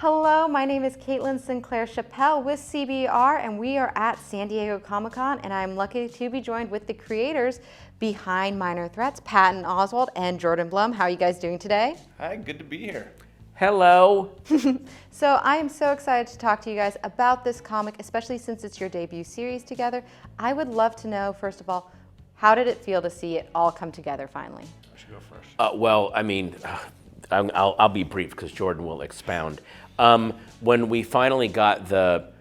Hello, my name is Caitlin Sinclair Chappelle with CBR, and we are at San Diego Comic-Con, and I'm lucky to be joined with the creators behind Minor Threats, Patton Oswalt and Jordan Blum. How are you guys doing today? Hi, good to be here. Hello. So I am so excited to talk to you guys about this comic, especially since it's your debut series together. I would love to know, first of all, how did it feel to see it all come together finally? I should go first. Well, I mean, I'll be brief because Jordan will expound. When we finally got the,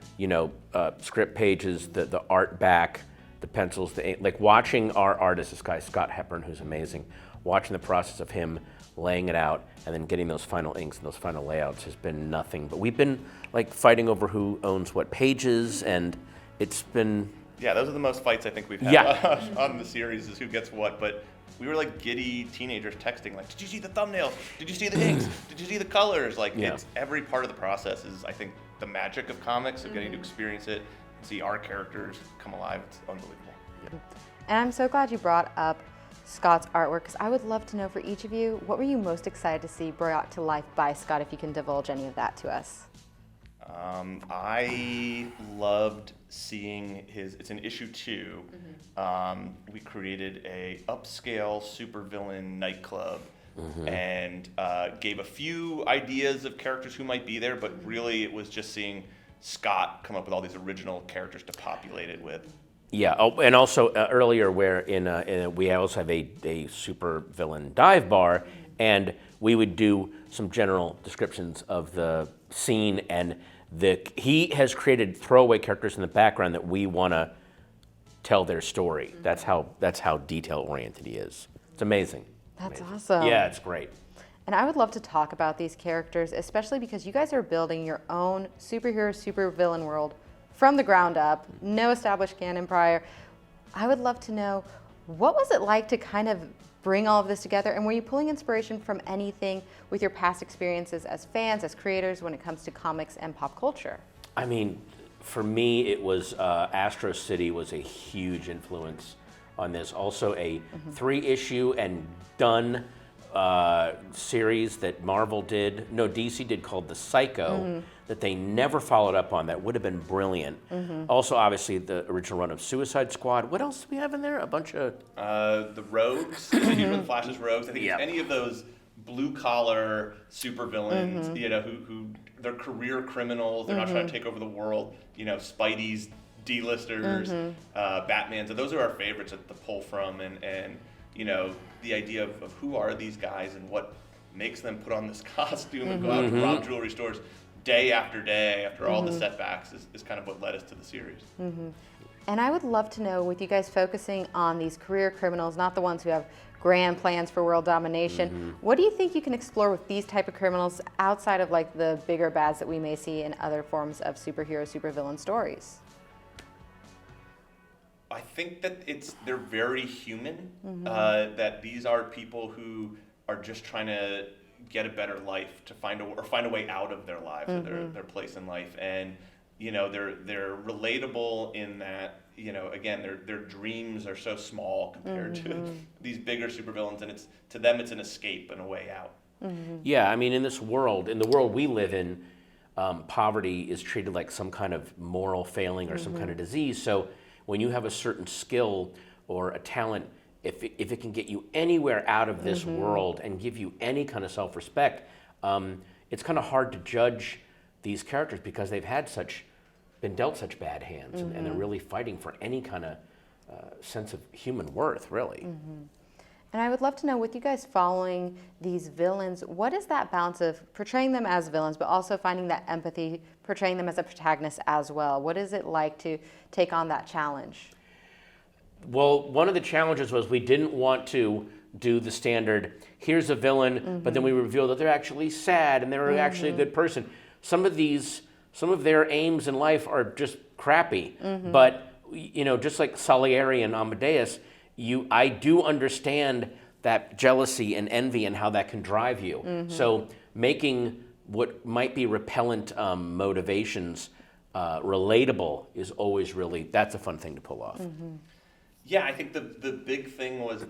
script pages, the art back, the pencils, the ink, like watching our artist, this guy Scott Hepburn, who's amazing, watching the process of him laying it out and then getting those final inks and those final layouts has been nothing. But we've been like fighting over who owns what pages, and it's been. Yeah, those are the most fights I think we've had on the series, is who gets what. But we were like giddy teenagers texting, like, did you see the thumbnails? Did you see the inks? Did you see the colors? Like, it's every part of the process is, I think, the magic of comics, of getting to experience it, and see our characters come alive. It's unbelievable. And I'm so glad you brought up Scott's artwork, because I would love to know for each of you, what were you most excited to see brought to life by Scott, if you can divulge any of that to us? I loved seeing it's in issue 2. We created a upscale supervillain nightclub and gave a few ideas of characters who might be there, but really it was just seeing Scott come up with all these original characters to populate it with. Yeah. Oh, and also earlier, where we also have a super villain dive bar, and we would do some general descriptions of the scene, and he has created throwaway characters in the background that we want to tell their story. That's how detail oriented he is. It's amazing. That's amazing. awesome. Yeah, it's great. And I would love to talk about these characters, especially because you guys are building your own superhero, supervillain world from the ground up, no established canon prior. I would love to know, what was it like to kind of bring all of this together, and were you pulling inspiration from anything with your past experiences as fans, as creators, when it comes to comics and pop culture? I mean, for me, it was Astro City was a huge influence on this. Also a 3-issue and done series that DC did, called The Psycho, that they never followed up on. That would have been brilliant. Also, obviously, the original run of Suicide Squad. What else do we have in there? A bunch of... The Rogues, the Flash's Rogues. I think it's any of those blue-collar supervillains, who they're career criminals. They're not trying to take over the world. Spidey's D-listers, Batman's. And those are our favorites to pull from. And the idea of who are these guys and what makes them put on this costume and go out to rob jewelry stores day after day after all the setbacks is kind of what led us to the series. And I would love to know, with you guys focusing on these career criminals, not the ones who have grand plans for world domination, what do you think you can explore with these type of criminals outside of like the bigger bads that we may see in other forms of superhero, supervillain stories? I think that they're very human, that these are people who are just trying to get a better life, to find a way out of their lives, or their place in life. And they're relatable in that, again, their dreams are so small compared to these bigger supervillains, and to them it's an escape and a way out. Yeah, I mean, in the world we live in, poverty is treated like some kind of moral failing or some kind of disease. So when you have a certain skill or a talent, if it can get you anywhere out of this world and give you any kind of self-respect, it's kind of hard to judge these characters, because they've been dealt such bad hands, and they're really fighting for any kind of sense of human worth, really. And I would love to know, with you guys following these villains, what is that balance of portraying them as villains, but also finding that empathy, portraying them as a protagonist as well? What is it like to take on that challenge? Well, one of the challenges was we didn't want to do the standard, here's a villain, but then we reveal that they're actually sad and they're actually a good person. Some of their aims in life are just crappy, but just like Salieri and Amadeus, I do understand that jealousy and envy and how that can drive you. So making what might be repellent motivations relatable is always that's a fun thing to pull off. Yeah, I think the big thing was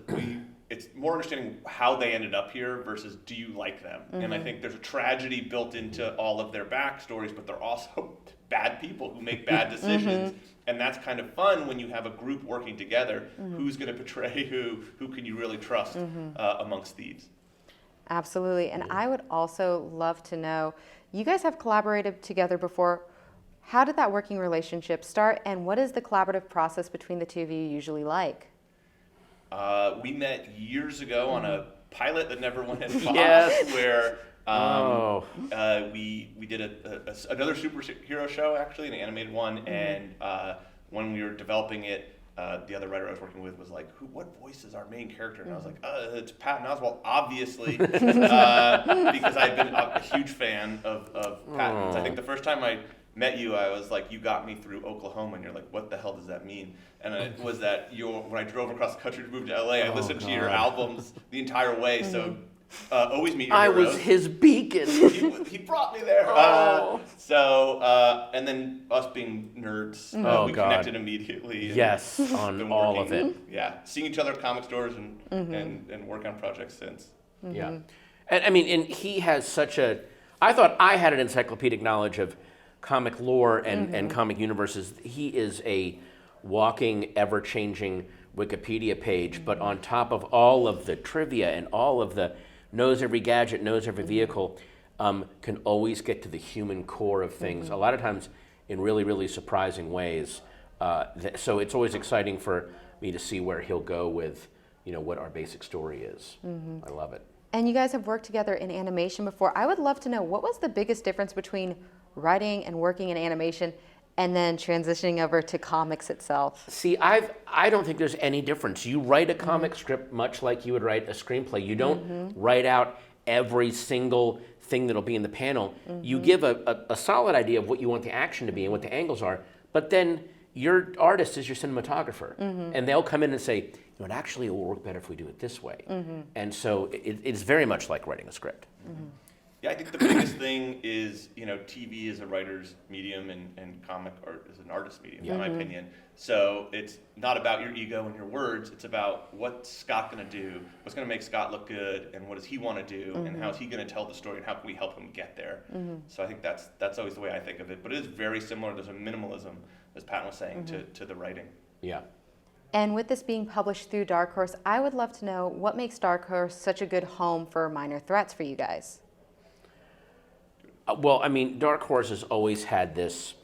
it's more understanding how they ended up here versus do you like them? And I think there's a tragedy built into all of their backstories, but they're also bad people who make bad decisions. And that's kind of fun when you have a group working together. Who's going to betray who can you really trust amongst thieves? Absolutely. And I would also love to know, you guys have collaborated together before. How did that working relationship start, and what is the collaborative process between the two of you usually like? We met years ago on a pilot that never went in Fox, Yes. where we did another superhero show, actually, an animated one, and when we were developing it, the other writer I was working with was like, what voice is our main character? And I was like, it's Patton Oswalt, obviously, because I've been a huge fan of Patton's. I think the first time I met you, I was like, you got me through Oklahoma, and you're like, what the hell does that mean? And it was that when I drove across the country to move to LA, I listened to your albums the entire way, so always meet your I heroes. was his beacon. He brought me there. And then us being nerds, we connected immediately. Yes, on all of it. Yeah, seeing each other at comic stores and work on projects since. Yeah, and he has such I thought I had an encyclopedic knowledge of comic lore and comic universes. He is a walking, ever-changing Wikipedia page, but on top of all of the trivia and all of the knows every gadget, knows every vehicle, can always get to the human core of things, a lot of times in really, really surprising ways. So it's always exciting for me to see where he'll go with, what our basic story is. I love it. And you guys have worked together in animation before. I would love to know, what was the biggest difference between writing and working in animation and then transitioning over to comics itself? See, I don't think there's any difference. You write a comic script much like you would write a screenplay. You don't write out every single thing that'll be in the panel. You give a solid idea of what you want the action to be and what the angles are, but then your artist is your cinematographer, and they'll come in and say, actually it will work better if we do it this way. And so it's very much like writing a script. Yeah, I think the biggest thing is, TV is a writer's medium and comic art is an artist's medium, in my opinion. So it's not about your ego and your words. It's about what's Scott going to do, what's going to make Scott look good, and what does he want to do, and how is he going to tell the story, and how can we help him get there. So I think that's always the way I think of it. But it is very similar. There's a minimalism, as Patton was saying, to the writing. Yeah. And with this being published through Dark Horse, I would love to know what makes Dark Horse such a good home for minor threats for you guys. Well, Dark Horse has always had this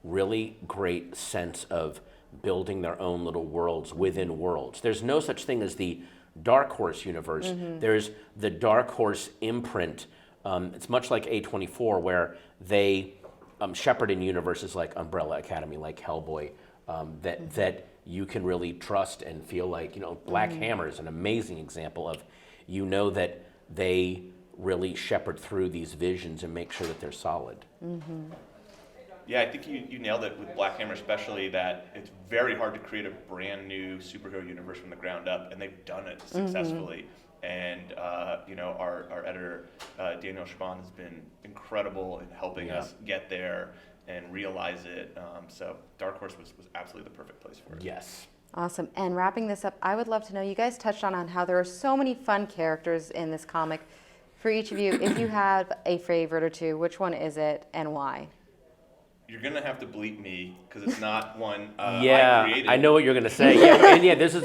really great sense of building their own little worlds within worlds. There's no such thing as the Dark Horse universe. There's the Dark Horse imprint. It's much like A24, where they shepherd in universes like Umbrella Academy, like Hellboy, that you can really trust and feel like, Black Hammer is an amazing example of, that they really shepherd through these visions and make sure that they're solid. Yeah, I think you nailed it with Black Hammer, especially that it's very hard to create a brand new superhero universe from the ground up, and they've done it successfully. And our editor Daniel Schwan has been incredible in helping us get there and realize it. So Dark Horse was absolutely the perfect place for it. Yes. Awesome. And wrapping this up, I would love to know, you guys touched on how there are so many fun characters in this comic. For each of you, if you have a favorite or two, which one is it and why? You're gonna have to bleep me because it's not one I created. I know what you're gonna say. This is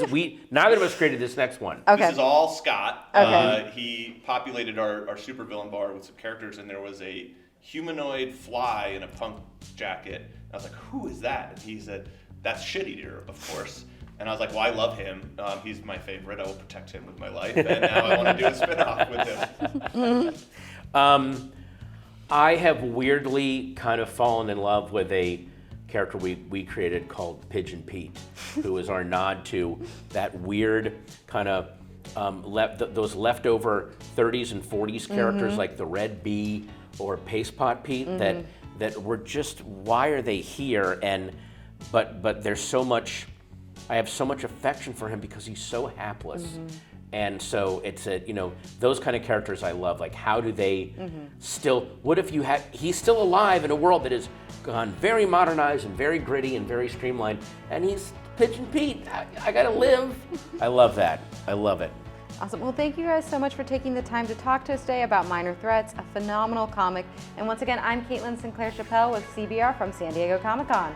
neither of us created this next one. Okay. This is all Scott. Okay. He populated our supervillain bar with some characters, and there was a humanoid fly in a punk jacket. I was like, who is that? And he said, that's Shit Eater, of course. And I was like, well, I love him. He's my favorite. I will protect him with my life. And now I want to do a spin-off with him. I have weirdly kind of fallen in love with a character we created called Pigeon Pete, who is our nod to that weird kind of those leftover 30s and 40s characters like the Red Bee or Paste Pot Pete that were just, why are they here? But there's so much. I have so much affection for him because he's so hapless. And so it's those kind of characters I love. Like, how do they still, what if he's still alive in a world that has gone very modernized and very gritty and very streamlined, and he's Pigeon Pete. I gotta live. I love that. I love it. Awesome. Well, thank you guys so much for taking the time to talk to us today about Minor Threats, a phenomenal comic. And once again, I'm Caitlin Sinclair Chappelle with CBR from San Diego Comic-Con.